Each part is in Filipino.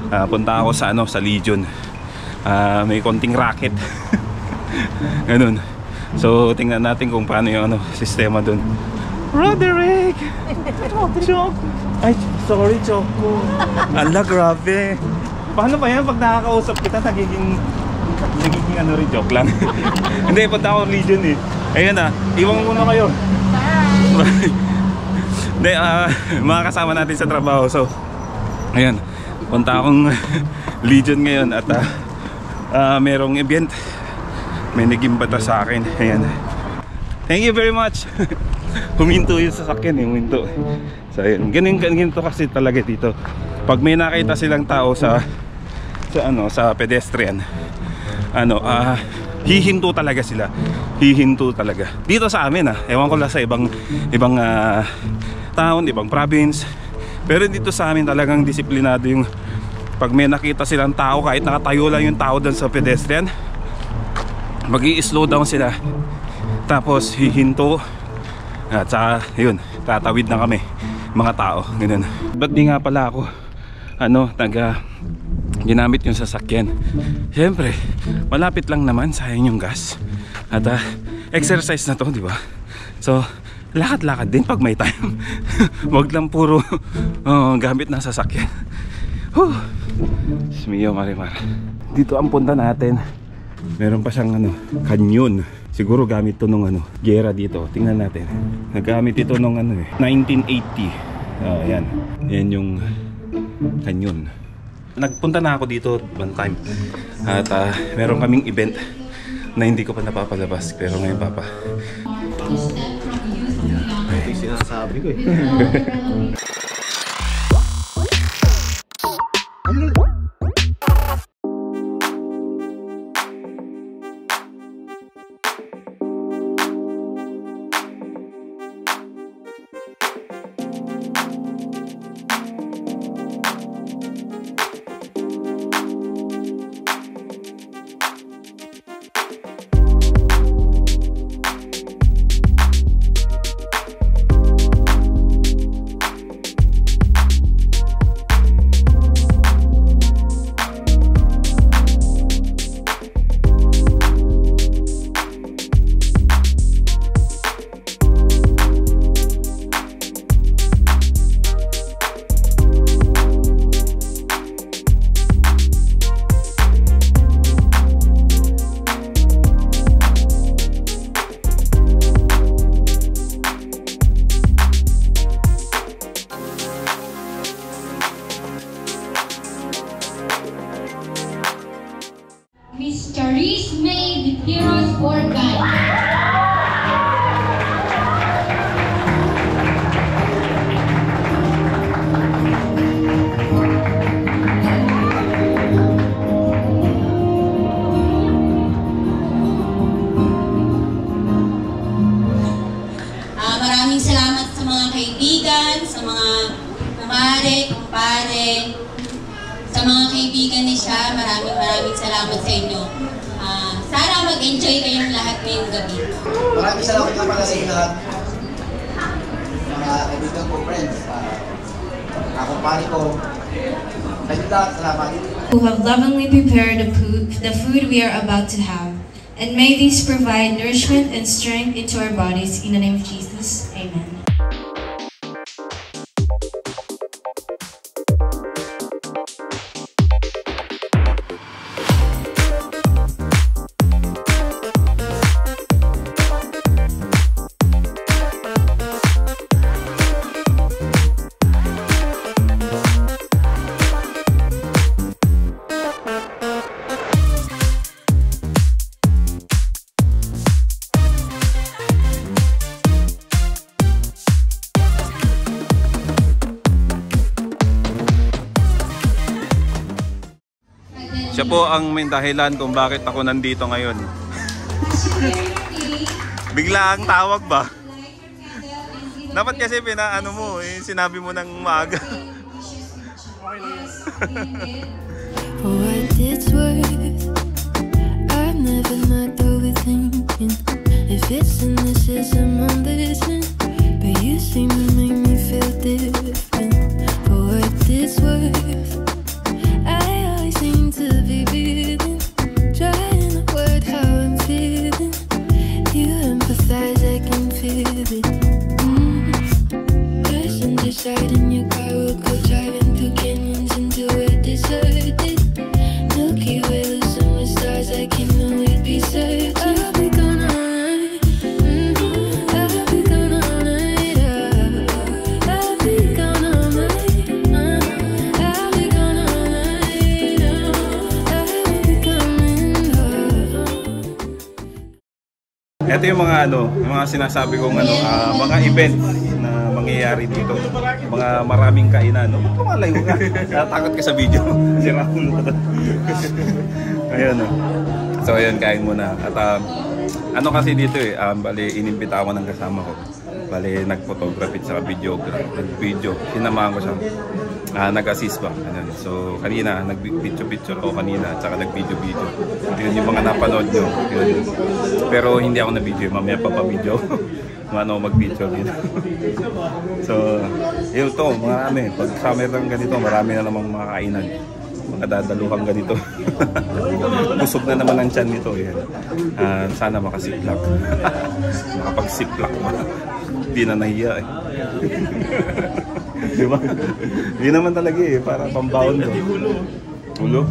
punta ako sa sa Legion. May konting racket. Ganun. So tingnan natin kung paano yung sistema dun. Roderick! Choco! Ay, sorry Choco. Ala, grabe. Paano ba yan pag nakakausap kita nagiging rin, joke lang. Hindi, punta ako Legion eh. Ayun iwan mo muna kayo. Hindi, mga kasama natin sa trabaho. So, ayun, punta akong Legion ngayon at merong event. May nagimbata sa akin. Ayan. Thank you very much. Huminto yung sasakyan huminto. So ayun, ganito kasi talaga dito. Pag may nakita silang tao sa pedestrian, hihinto talaga sila. Hihinto talaga. Dito sa amin ewan ko lang sa ibang town, ibang province. Pero dito sa amin talagang disiplinado yung pag may nakita silang tao, kahit nakatayo lang yung tao doon sa pedestrian, mag-i-slow down sila. Tapos hihinto. At saka yun, tatawid na kami mga tao, ganun. Ba't di nga pala ako ginamit yung sasakyan? Siyempre, malapit lang naman, sayang yung gas. At exercise na to, di ba? So, lakad-lakad din pag may time. Wag lang puro gamit ng sasakyan. Smiyo marimar. Dito ang punta natin. Meron pa siyang canyon. Siguro gamit to nung gera dito. Tingnan natin. Nagamit ito nung 1980. Yan. Yan yung canyon. Nagpunta na ako dito one time. At meron kaming event na hindi ko pa napapalabas. Pero ngayon papa. Ito yung sinasabi ko eh. Miss Charis May Viteros Organ. Maraming salamat sa mga kaibigan, sa mga kumare, kumpare, sa mga kaibigan ni Sha. Maraming salamat sa inyo. Sana mag-enjoy kayong lahat ngayong gabi. Maraming salamat nga pala sa inyo lahat. Mga kaibigan ko, friends, kumpare ko. Salamat. Who have lovingly prepared the food we are about to have. And may these provide nourishment and strength into our bodies. In the name of Jesus, amen. Siya po ang may dahilan kung bakit ako nandito ngayon. Bigla ang tawag ba? Dapat kasi pinaano mo, sinabi mo ng maaga. For what it's worth, I've never not overthinking if it's cynicism I'm listening, but you seem to make me feel different. For what it's worth, I ito yung mga yung mga sinasabi kong mga event na mangyayari dito. Mga maraming kainan. Kumalayo ka. Takot ka sa video. Sira ulo ka. Ayun So ayun, kain muna. At ano kasi dito bali inimbita ako ng kasama ko. Bali nag-photography at nag-video. Sinamahan ko siya. Nag-assist ba? So kanina nag-picture ako kanina at saka nag-video. Yun yung mga napanood nyo. Pero hindi ako na-video, mamaya pa pa-video. mag-video dito. So yun to, marami. Pag summer lang ganito, marami na namang mga kainan. Mga dadaluhang ganito. Busog na naman ang tiyan nito. Sana makasiplak. Makapagsiplak ba? Hindi na nahiya Diba? Hindi naman talaga para pambawon ko. Ulo?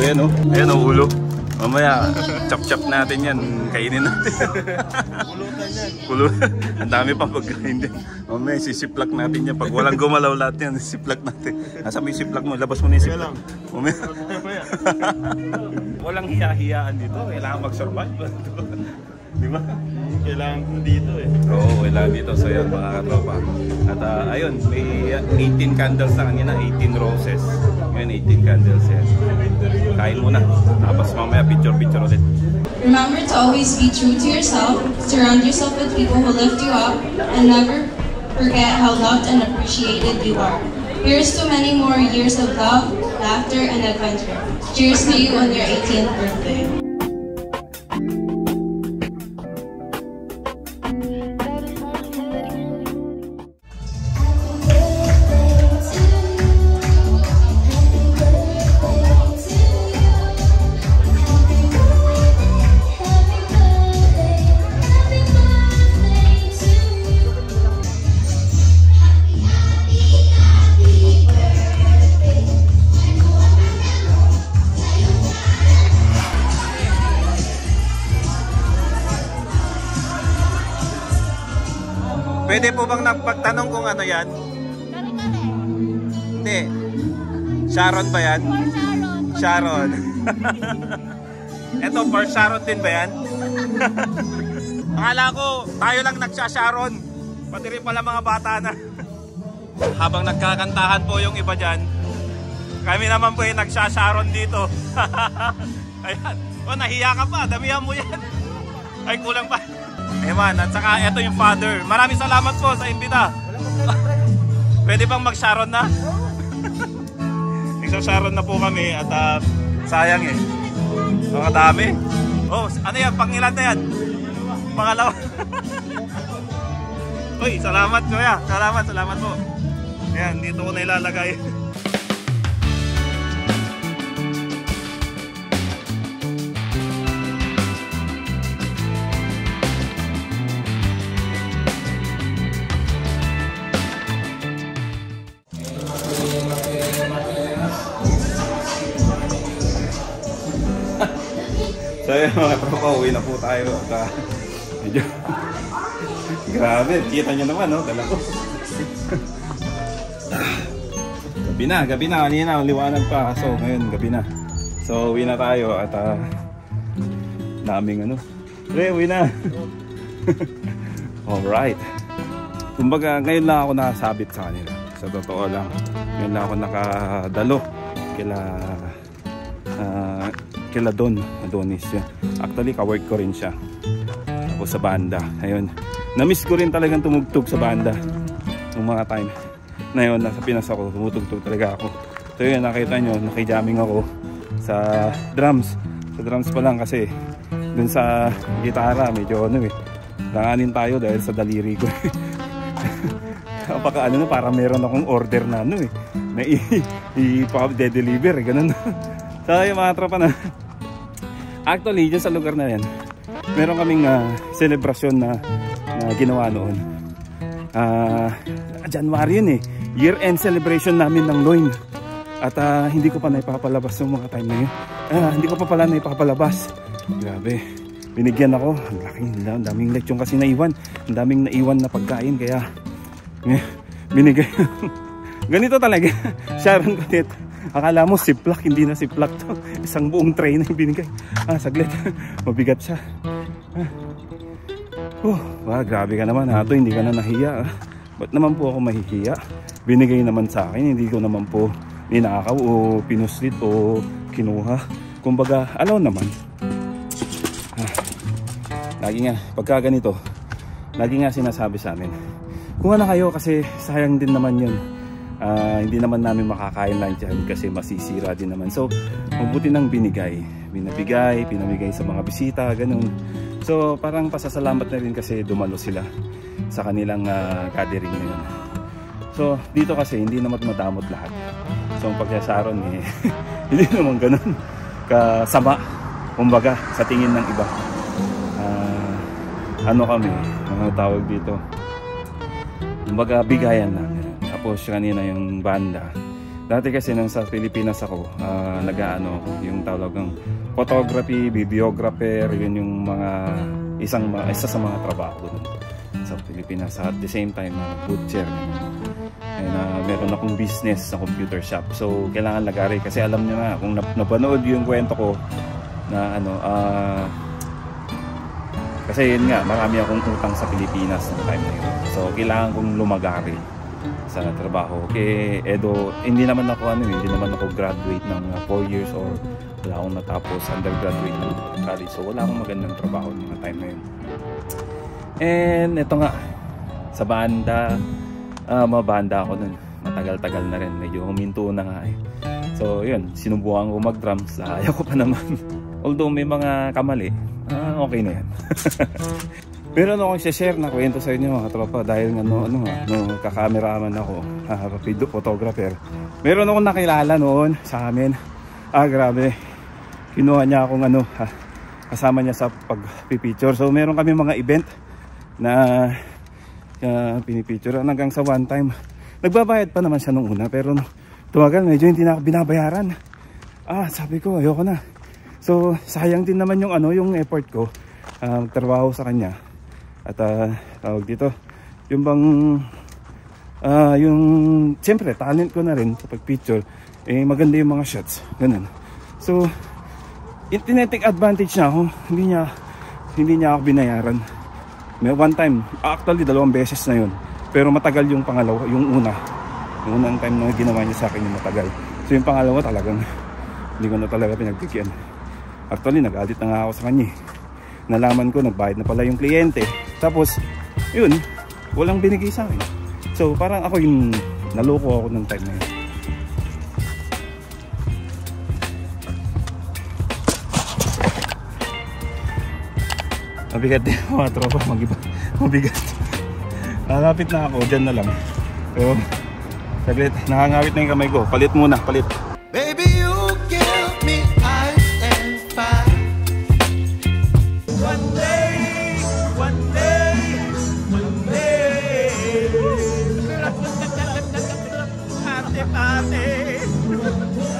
Ayan Ayan ulo. Mamaya, chop-chop natin yan. Kainin natin. Pulutan. Ang dami pang pagkain din. Mamaya, sisiplak natin yan. Pag walang gumalaw lahat yan, sisiplak natin. Nasa may siplak mo, labas mo na yung siplak. Mamaya. Walang hiya-hiyaan dito. Kailangan mag-survive. Diba? Kailangan dito Oo, kailangan dito. So yan mga katropa. At ayun, may 18 candles na kanina, 18 roses. Ngayon 18 candles yan. Kain muna. Tapos mamaya picture ulit. Remember to always be true to yourself, surround yourself with people who lift you up, and never forget how loved and appreciated you are. Here's to many more years of love, laughter, and adventure. Cheers to you on your 18th birthday. Pwede po bang nagpagtanong kung ano yan? Hindi. Sharon ba yan? Sharon. Eto, for Sharon din ba yan? Akala ko, tayo lang nagsha-Sharon. Pati rin pala mga bata na. Habang nagkakantahan po yung iba dyan, kami naman po yung nagsha-Sharon dito. Ayan. Nahiya ka pa. Damihan mo yan. Ay, kulang pa. Ewan, at saka ito yung father. Maraming salamat po sa imbita. Pwede bang mag-Sharon na? Nagsa-Sharon na po kami at sayang mga dami. Ano yan? Pangilan na yan? Pangalawa. Uy, salamat kuya. Salamat po. Ayan, dito ko na ilalagay. So yun mga tropa, uwi na po tayo at medyo grabe, kita nyo naman dala ko. Gabi na, kanina liwanag pa, so ngayon gabi na. So uwi na tayo at daming uwi na. Alright. Kumbaga ngayon lang ako nakasabit sa kanila, sa totoo lang. Ngayon lang ako nakadalo kila Adonis yun. Actually ka-work ko rin siya ako sa banda. Ayun, na-miss ko rin talagang tumugtog sa banda nung mga time na yun. Nasa Pinas ako, tumutugtog talaga ako. So yun, nakita nyo, nakijamming ako sa drums pa lang kasi dun sa gitara medyo langanin tayo dahil sa daliri ko. Kapag para meron akong order na na i-deliver ganun. So yung mga tropa na actually dyan sa lugar na yan meron kaming celebration na ginawa noon. January yun year end celebration namin ng Loin. At hindi ko pa naipapalabas yung mga time na yun. Hindi ko pa pala naipapalabas. Grabe, binigyan ako. Ang daming lechon kasi naiwan. Ang daming naiwan na pagkain kaya binigay. Ganito talaga. Sharon ko dito. Akala mo siplak, hindi na siplak to. Isang buong tray na yung binigay. Saglit. Mabigat siya. Grabe ka naman Hato, hindi ka na nahiya. Ba't naman po ako mahihiya? Binigay naman sa akin, hindi ko naman po ninakaw o pinuslit o kinuha. Kumbaga, naman. Lagi nga, pagka ganito, lagi nga sinasabi sa amin, kuha na kayo kasi sayang din naman yun. Hindi naman namin makakain lang dyan kasi masisira din naman. So, mabuti nang binigay, pinamigay sa mga bisita, ganun. So, parang pasasalamat na rin kasi dumalo sila sa kanilang gathering ngayon. So, dito kasi hindi naman madamot lahat. So, ang pagkasaron hindi naman ganun kasama, kumbaga, sa tingin ng iba. Kami, mga tawag dito, kumbaga bigayan namin. Tapos kanina yung banda, dati kasi nang sa Pilipinas ako, yung tawag ng photography, videographer, yun yung mga isa sa mga trabaho dun sa Pilipinas. At the same time, butcher, and meron akong business sa computer shop. So kailangan lagari kasi alam niyo na kung napanood yung kwento ko na kasi yun nga, marami akong utang sa Pilipinas ng time na yun. So, kailangan kong lumagari sa trabaho. Okay, Edo, hindi naman ako graduate ng 4 years or wala akong natapos undergraduate ng college. So, wala akong magandang trabaho ng time na yun. And, ito nga, sa banda, mabanda ako nun. Matagal-tagal na rin. Medyo huminto na nga eh. So, yun, sinubukan ko mag-drums. Ayaw ko pa naman. Although may mga kamali, okay na yan. Meron akong share na kwento sa inyo mga tropa dahil nga kakameraman ako, video photographer. Meron akong nakilala noon sa amin. Grabe. Kinuha niya akong kasama niya sa pagpipicture. So meron kami mga event na pinipicture hanggang sa one time. Nagbabayad pa naman siya nung una pero tumagal medyo hindi na ako binabayaran. Sabi ko ayoko na. So sayang din naman yung effort ko trabaho sa kanya. At tawag dito yung bang yung siyempre talent ko na rin sa pagpicture, maganda yung mga shots ganun. So tinetake advantage niya ako, hindi niya ako binayaran. May one time, actually 2 beses na yun, pero matagal yung pangalawa, yung unang time na ginawa niya sa akin yung matagal. So yung pangalawa talagang hindi ko na talaga pinagbigyan. Actually nagalit na nga ako sa kanya. Nalaman ko nagbayad na pala yung kliyente. Tapos yun, walang binigay sa akin. So parang ako yung naloko ako ng time na yun. Mabigat din mga tropa, mabigat. Nakakapit na ako, dyan na lang. So saglit, nakangawit na yung kamay ko. Palit muna, palit. Baby,